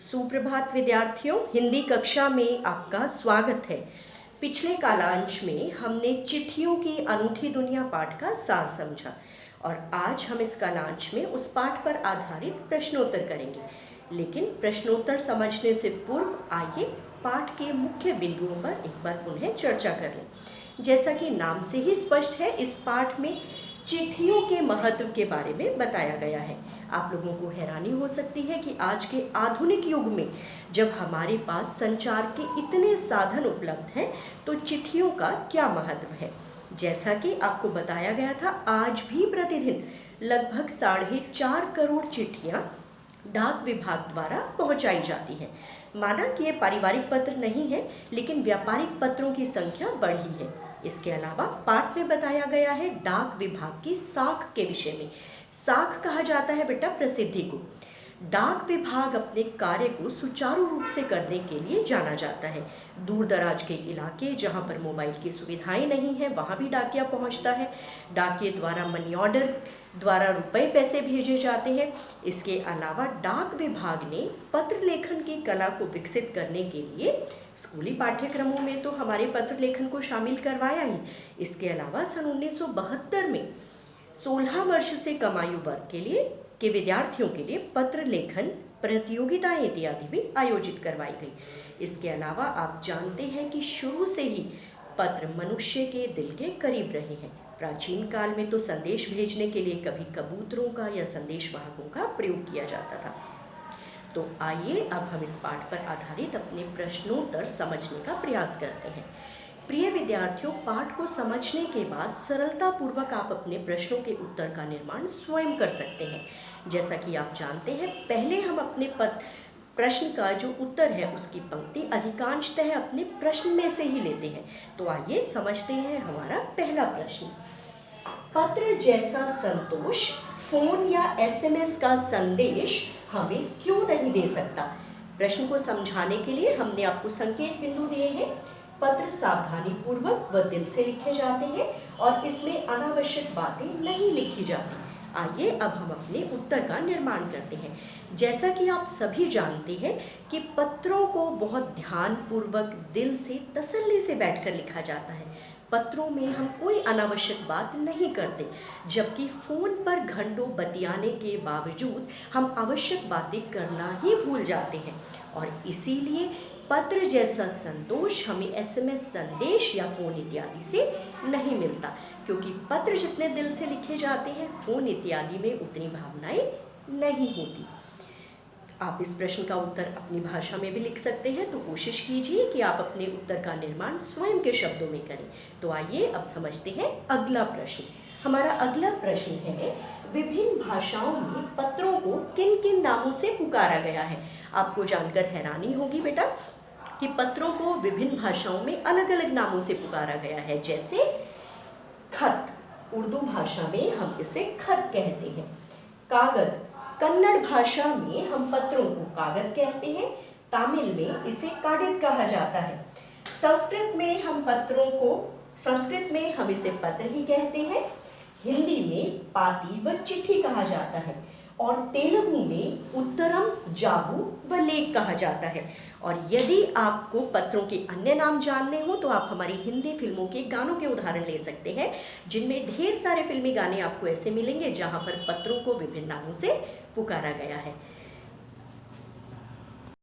सुप्रभात विद्यार्थियों, हिंदी कक्षा में आपका स्वागत है। पिछले कालांश में हमने चिट्ठियों की अनूठी दुनिया पाठ का सार समझा और आज हम इस कालांश में उस पाठ पर आधारित प्रश्नोत्तर करेंगे। लेकिन प्रश्नोत्तर समझने से पूर्व आइए पाठ के मुख्य बिंदुओं पर एक बार पुनः चर्चा कर लें। जैसा कि नाम से ही स्पष्ट है, इस पाठ में चिट्ठियों के महत्व के बारे में बताया गया है। आप लोगों को हैरानी हो सकती है कि आज के आधुनिक युग में जब हमारे पास संचार के इतने साधन उपलब्ध हैं तो चिट्ठियों का क्या महत्व है। जैसा कि आपको बताया गया था, आज भी प्रतिदिन लगभग 4.5 करोड़ चिट्ठियां डाक विभाग द्वारा पहुंचाई जाती है। माना कि ये पारिवारिक पत्र नहीं है, लेकिन व्यापारिक पत्रों की संख्या बढ़ी है। इसके अलावा पाठ में बताया गया है डाक विभाग की साख के विषय में। साख कहा जाता है बेटा प्रसिद्धि को। डाक विभाग अपने कार्य को सुचारू रूप से करने के लिए जाना जाता है। दूर दराज के इलाके जहां पर मोबाइल की सुविधाएं नहीं है, वहां भी डाकिया पहुंचता है। डाकिये द्वारा मनी ऑर्डर द्वारा रुपए पैसे भेजे जाते हैं। इसके अलावा डाक विभाग ने पत्र लेखन की कला को विकसित करने के लिए स्कूली पाठ्यक्रमों में तो हमारे पत्र लेखन को शामिल करवाया ही। इसके अलावा सन 1972 में 16 वर्ष से कम आयु वर्ग के विद्यार्थियों के लिए पत्र लेखन प्रतियोगिताएं इत्यादि भी आयोजित करवाई गई। इसके अलावा आप जानते हैं कि शुरू से ही पत्र मनुष्य के दिल के करीब रहे हैं। प्राचीन काल में तो संदेश भेजने के लिए कभी कबूतरों का या संदेश वाहकों का प्रयोग किया जाता था। तो आइए अब हम इस पाठ पर आधारित अपने प्रश्नोत्तर समझने का प्रयास करते हैं। प्रिय विद्यार्थियों, पाठ को समझने के बाद सरलता पूर्वक आप अपने प्रश्नों के उत्तर का निर्माण स्वयं कर सकते हैं। जैसा कि आप जानते हैं, पहले हम अपने प्रश्न का जो उत्तर है उसकी पंक्ति अधिकांशतः अपने प्रश्न में से ही लेते हैं। तो आइए समझते हैं हमारा पहला प्रश्न। पत्र जैसा संतोष फोन या एसएमएस का संदेश हमें क्यों नहीं दे सकता? प्रश्न को समझाने के लिए हमने आपको संकेत बिंदु दिए हैं। पत्र सावधानी पूर्वक व दिल से लिखे जाते हैं और इसमें अनावश्यक बातें नहीं लिखी जाती। आइए अब हम अपने उत्तर का निर्माण करते हैं। जैसा कि आप सभी जानते हैं कि पत्रों को बहुत ध्यान पूर्वक दिल से तसल्ली से बैठकर लिखा जाता है। पत्रों में हम कोई अनावश्यक बात नहीं करते, जबकि फोन पर घंटों बतियाने के बावजूद हम आवश्यक बातें करना ही भूल जाते हैं और इसीलिए पत्र जैसा संतोष हमें एसएमएस संदेश या फोन इत्यादि से नहीं मिलता, क्योंकि पत्र जितने दिल से लिखे जाते हैं फोन इत्यादि में उतनी भावनाएं नहीं होती। आप इस प्रश्न का उत्तर अपनी भाषा में भी लिख सकते हैं, तो कोशिश कीजिए कि आप अपने उत्तर का निर्माण स्वयं के शब्दों में करें। तो आइए अब समझते हैं अगला प्रश्न। हमारा अगला प्रश्न है, विभिन्न भाषाओं में पत्रों को किन किन नामों से पुकारा गया है? आपको जानकर हैरानी होगी बेटा कि पत्रों को विभिन्न भाषाओं में अलग अलग नामों से पुकारा गया है। जैसे खत, उर्दू भाषा में हम इसे खत कहते हैं। कागज, कन्नड़ भाषा में हम पत्रों को कागज कहते हैं। तमिल में इसे कागज कहा जाता है। संस्कृत में हम इसे पत्र ही कहते हैं। हिंदी में पाती व चिट्ठी कहा जाता है और तेलुगु में उत्तरम, जाबू व लेख कहा जाता है। और यदि आपको पत्रों के अन्य नाम जानने हो तो आप हमारी हिंदी फिल्मों के गानों के उदाहरण ले सकते हैं, जिनमें ढेर सारे फिल्मी गाने आपको ऐसे मिलेंगे जहां पर पत्रों को विभिन्न नामों से पुकारा गया है।